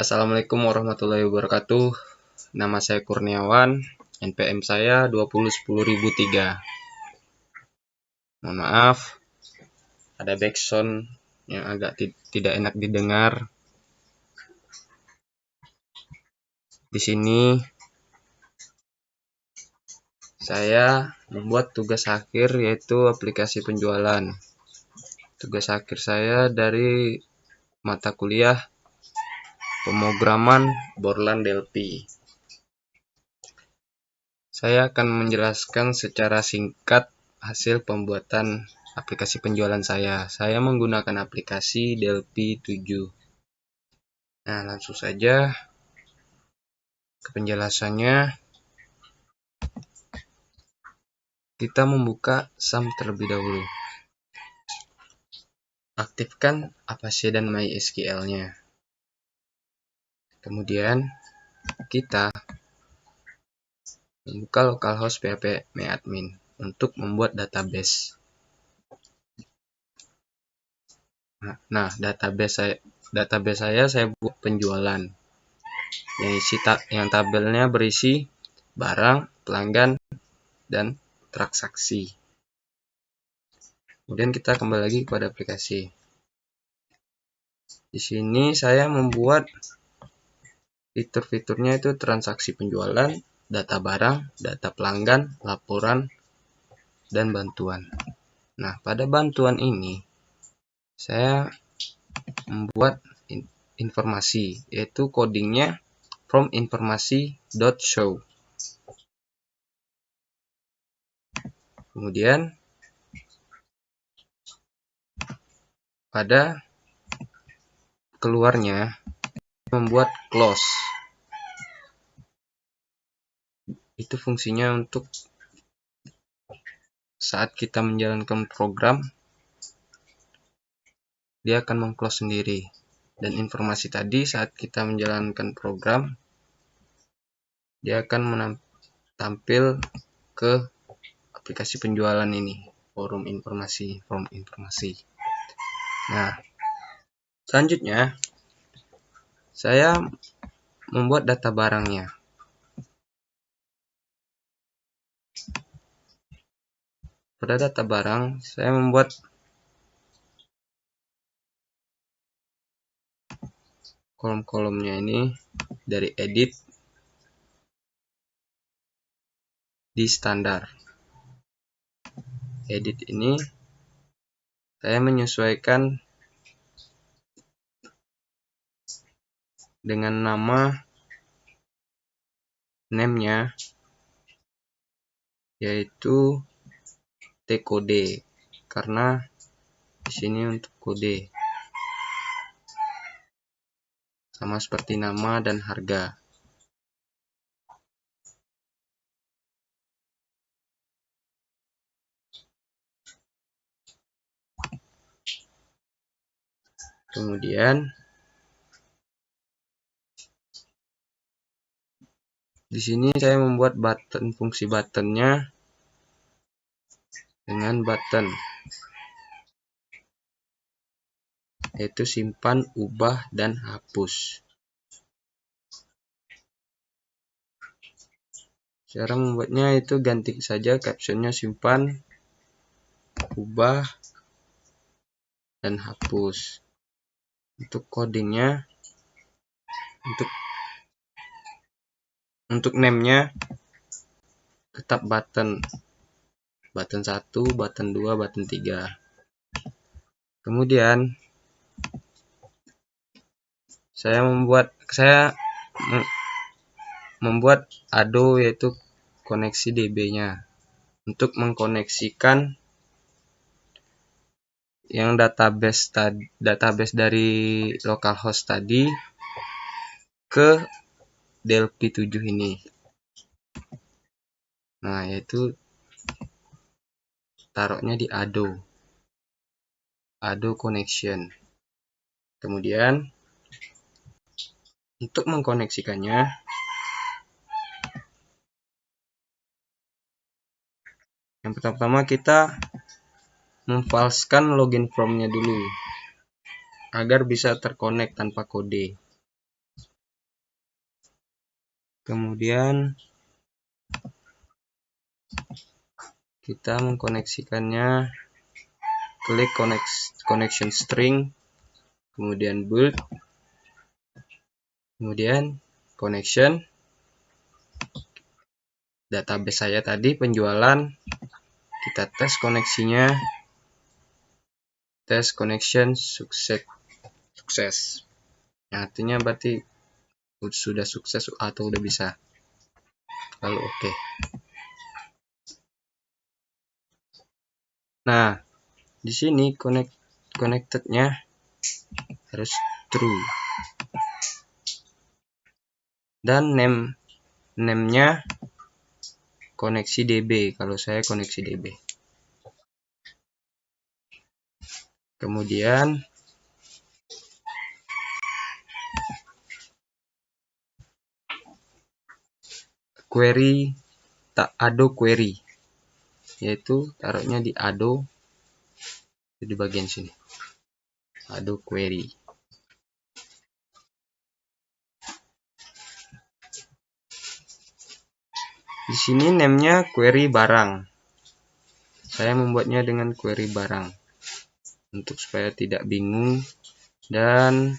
Assalamualaikum warahmatullahi wabarakatuh. Nama saya Kurniawan, NPM saya 2010003. Mohon maaf, ada backsound yang agak tidak enak didengar. Di sini saya membuat tugas akhir, yaitu aplikasi penjualan. Tugas akhir saya dari mata kuliah pemrograman Borland Delphi. Saya akan menjelaskan secara singkat hasil pembuatan aplikasi penjualan saya. Saya menggunakan aplikasi Delphi 7. Nah, langsung saja ke penjelasannya. Kita membuka SAM terlebih dahulu. Aktifkan Apache dan MySQL-nya. Kemudian kita membuka localhost php-admin untuk membuat database. Nah, database saya buat penjualan. Yang tabelnya berisi barang, pelanggan, dan transaksi. Kemudian kita kembali lagi kepada aplikasi. Di sini saya membuat fitur-fiturnya itu transaksi penjualan, data barang, data pelanggan, laporan, dan bantuan. Nah, pada bantuan ini saya membuat informasi, yaitu codingnya from informasi.show. Kemudian pada keluarnya membuat close. Itu fungsinya untuk saat kita menjalankan program, dia akan meng-close sendiri. Dan informasi tadi saat kita menjalankan program, dia akan tampil ke aplikasi penjualan ini, form informasi. Nah, selanjutnya saya membuat data barangnya. Pada data barang, saya membuat kolom-kolomnya ini dari edit di standar. Edit ini saya menyesuaikan dengan nama name-nya, yaitu T-kode, karena di sini untuk kode sama seperti nama dan harga. Kemudian di sini saya membuat fungsi buttonnya dengan button, yaitu simpan, ubah, dan hapus. Cara membuatnya itu ganti saja captionnya simpan, ubah, dan hapus. Untuk codingnya, untuk name-nya tetap button 1, button 2, button 3. Kemudian saya membuat ado, yaitu koneksi DB-nya untuk mengkoneksikan yang database dari localhost tadi ke Delphi 7 ini. Nah, yaitu taruhnya di ado connection. Kemudian untuk mengkoneksikannya, yang pertama kita memfalskan login form-nya dulu agar bisa terkonek tanpa kode. Kemudian kita mengkoneksikannya, klik connection string, kemudian build, kemudian connection. Database saya tadi penjualan, kita tes koneksinya, tes connection sukses. Artinya berarti sudah sukses atau udah bisa. Lalu oke. Nah, di sini connectednya harus true. Dan name-nya koneksi DB, kalau saya koneksi DB. Kemudian query, ado query, yaitu taruhnya di ado, di bagian sini, ado query. Di sini name-nya query barang. Saya membuatnya dengan query barang untuk supaya tidak bingung, dan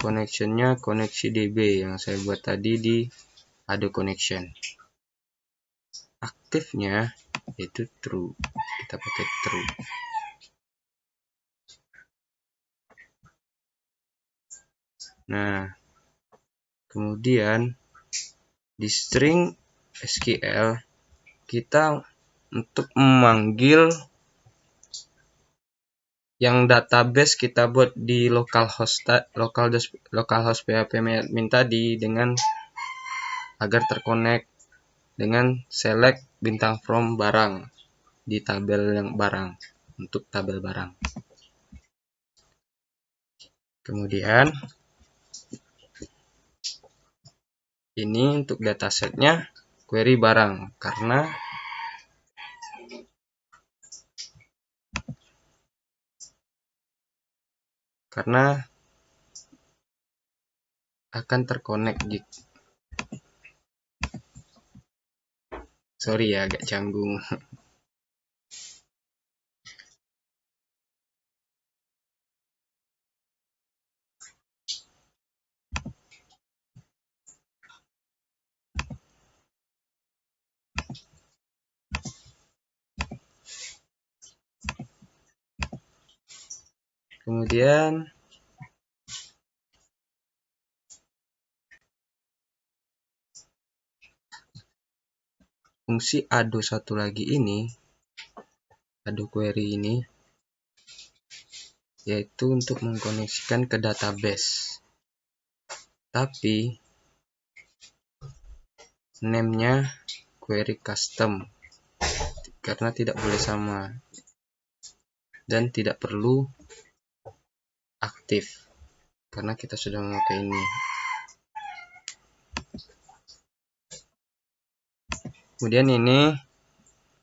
connection-nya koneksi DB yang saya buat tadi di ado connection. Aktifnya itu true, kita pakai true. Nah, kemudian di string SQL kita untuk memanggil yang database kita buat di localhost PHP admin tadi, dengan agar terkonek dengan select bintang from barang di tabel yang barang, untuk tabel barang. Kemudian ini untuk datasetnya query barang, karena akan terkonek gitu. Sorry ya, agak canggung. Kemudian fungsi ado satu lagi ini, ado query ini, yaitu untuk mengkoneksikan ke database. Tapi name-nya query custom, karena tidak boleh sama dan tidak perlu aktif karena kita sudah memakai ini. Kemudian ini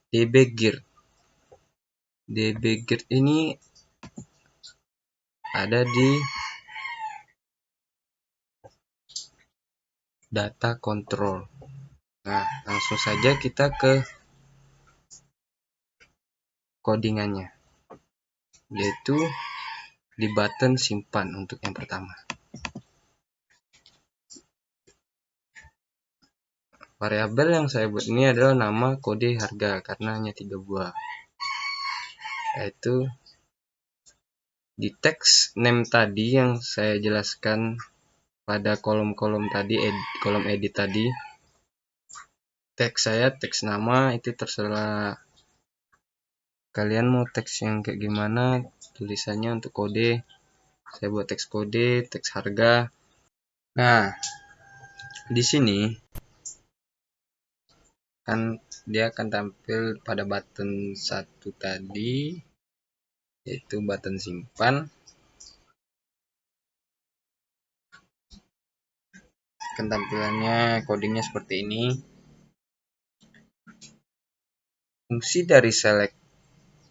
dbGirt. dbGirt ini ada di data control. Nah, langsung saja kita ke codingannya, yaitu di button simpan untuk yang pertama. Variabel yang saya buat ini adalah nama, kode, harga, karena hanya 3 buah. Yaitu di teks name tadi yang saya jelaskan pada kolom-kolom tadi, kolom edit tadi, teks saya, teks nama, itu terserah kalian mau teks yang kayak gimana tulisannya. Untuk kode saya buat teks kode, teks harga. Nah, di sini kan dia akan tampil pada button 1 tadi, yaitu button simpan. Akan tampilannya codingnya seperti ini. Fungsi dari select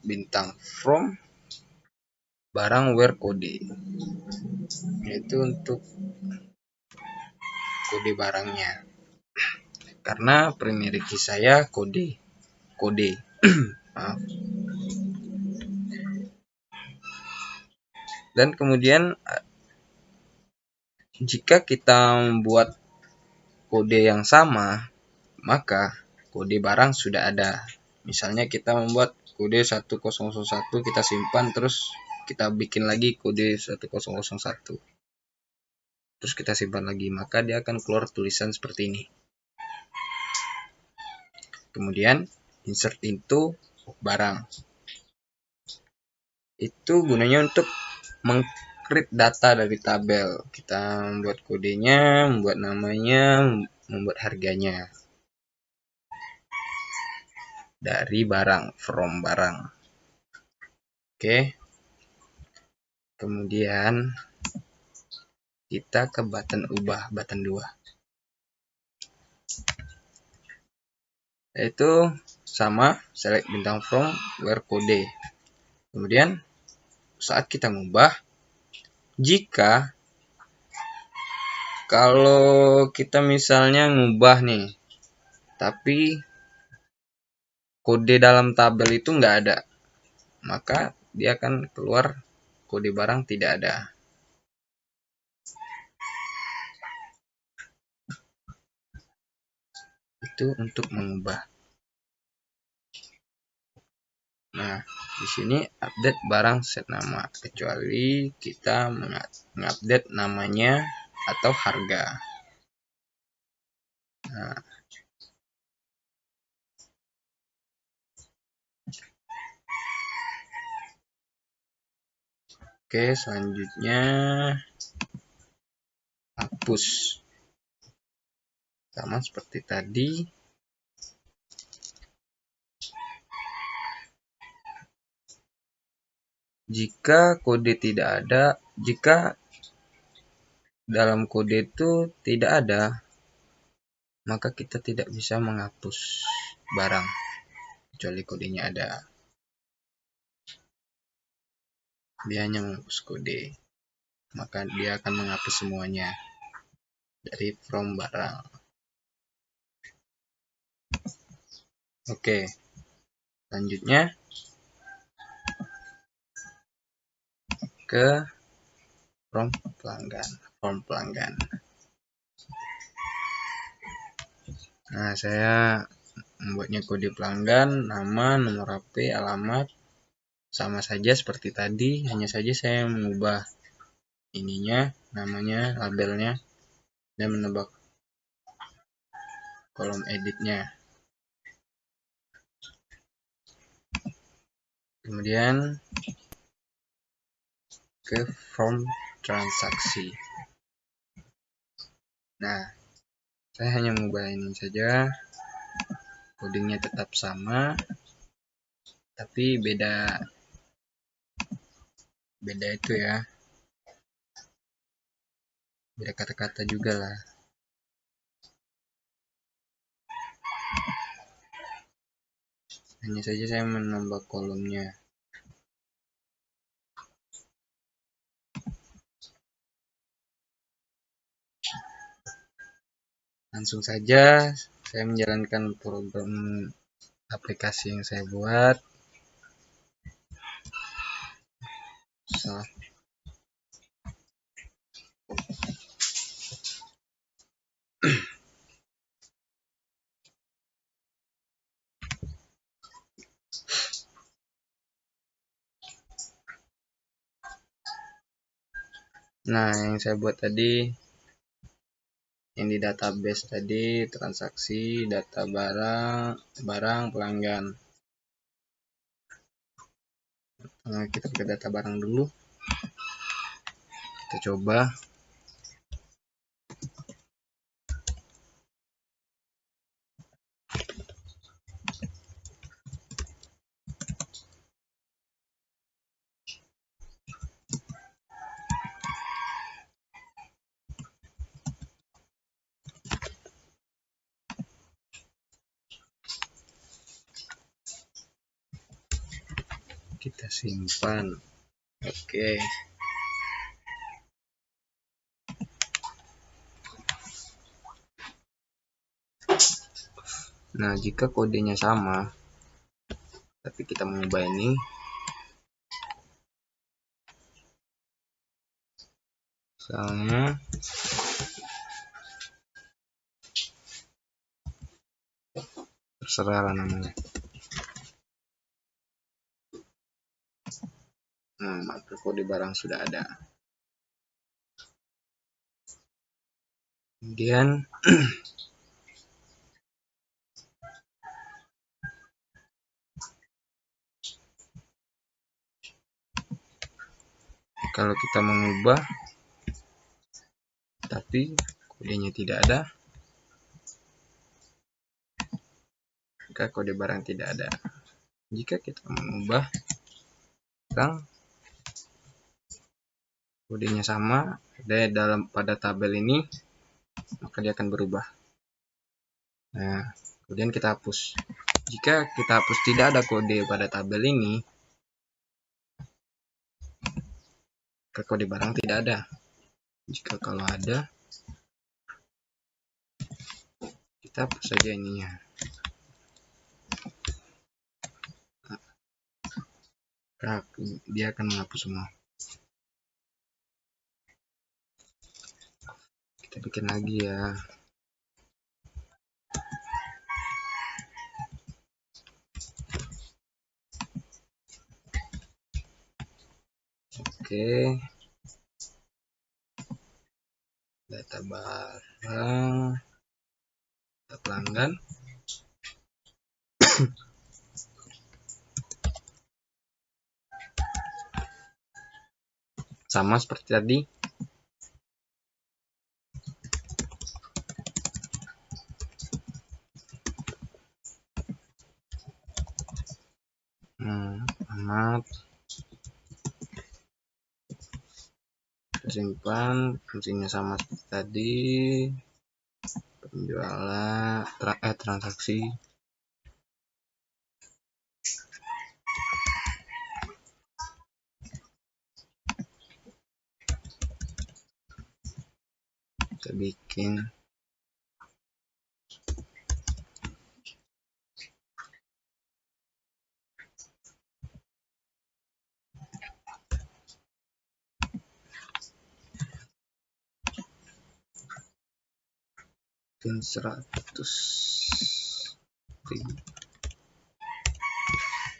bintang from barang where kode, yaitu untuk kode barangnya. Karena primary key saya kode. Maaf. Dan kemudian jika kita membuat kode yang sama, maka kode barang sudah ada. Misalnya kita membuat kode 1001, kita simpan, terus kita bikin lagi kode 1001. Terus kita simpan lagi, maka dia akan keluar tulisan seperti ini. Kemudian insert into barang. Itu gunanya untuk meng-create data dari tabel. Kita membuat kodenya, membuat namanya, membuat harganya. Dari barang, from barang. Oke. Kemudian kita ke button ubah, button 2. Yaitu sama, select bintang from, where kode. Kemudian saat kita mengubah, jika kalau kita misalnya ngubah nih, tapi kode dalam tabel itu nggak ada, maka dia akan keluar kode barang tidak ada. Itu untuk mengubah. Nah, di sini update barang set nama, kecuali kita mengupdate namanya atau harga. Nah, oke, selanjutnya hapus. Sama seperti tadi. Jika kode tidak ada, jika dalam kode itu tidak ada, maka kita tidak bisa menghapus barang, kecuali kodenya ada. Dia hanya menghapus kode, maka dia akan menghapus semuanya dari from barang. Oke, selanjutnya ke form pelanggan. Nah, saya membuatnya kode pelanggan, nama, nomor HP, alamat, sama saja seperti tadi, hanya saja saya mengubah ininya, namanya, labelnya, dan menambah kolom editnya. Kemudian ke form transaksi. Nah, saya hanya mengubah ini saja, codingnya tetap sama, tapi beda itu ya, beda kata-kata juga lah. Hanya saja saya menambah kolomnya. Langsung saja saya menjalankan program aplikasi yang saya buat. Nah, yang saya buat tadi, yang di database tadi, transaksi, data barang pelanggan. Nah, kita ke data barang dulu. Kita coba. Kita simpan. Oke. Nah, jika kodenya sama, tapi kita mengubah ini, misalnya terserah lah namanya. Nah, maka kode barang sudah ada. Kemudian kalau kita mengubah tapi kodenya tidak ada, maka kode barang tidak ada. Jika kita mengubah barang, kodenya sama ada pada tabel ini, maka dia akan berubah. Nah, kemudian kita hapus. Jika kita hapus tidak ada kode pada tabel ini, maka kode barang tidak ada. Jika kalau ada, kita hapus saja ininya. Nah, dia akan menghapus semua. Kita bikin lagi ya. Oke. Data barang, data pelanggan. Sama seperti tadi. Amat. Simpan, fungsinya sama seperti tadi. Penjualan, transaksi. Kita bikin bikin 100.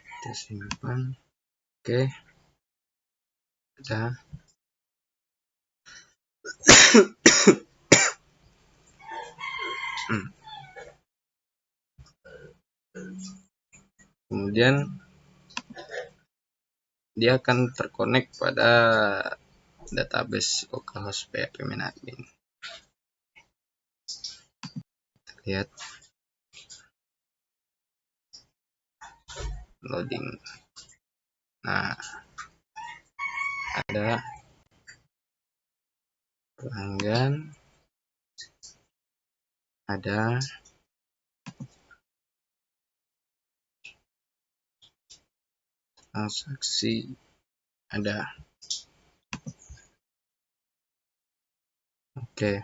Kita simpan. Oke, udah. Kemudian dia akan terkonek pada database localhost PHP admin. Lihat loading. Nah, ada pelanggan, ada transaksi, ada. Oke.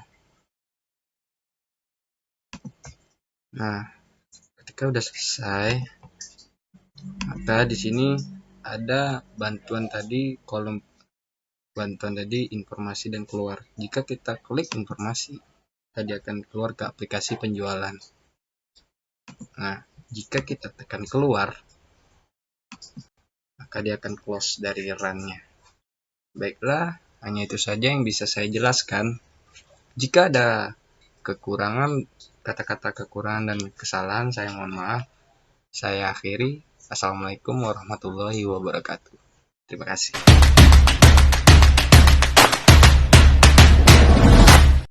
Nah, ketika udah selesai, maka di sini ada bantuan tadi, kolom bantuan tadi informasi dan keluar. Jika kita klik informasi, tadi akan keluar ke aplikasi penjualan. Nah, jika kita tekan keluar, maka dia akan close dari run-nya. Baiklah, hanya itu saja yang bisa saya jelaskan. Jika ada kekurangan, kata-kata kekurangan dan kesalahan, saya mohon maaf. Saya akhiri. Assalamualaikum warahmatullahi wabarakatuh. Terima kasih.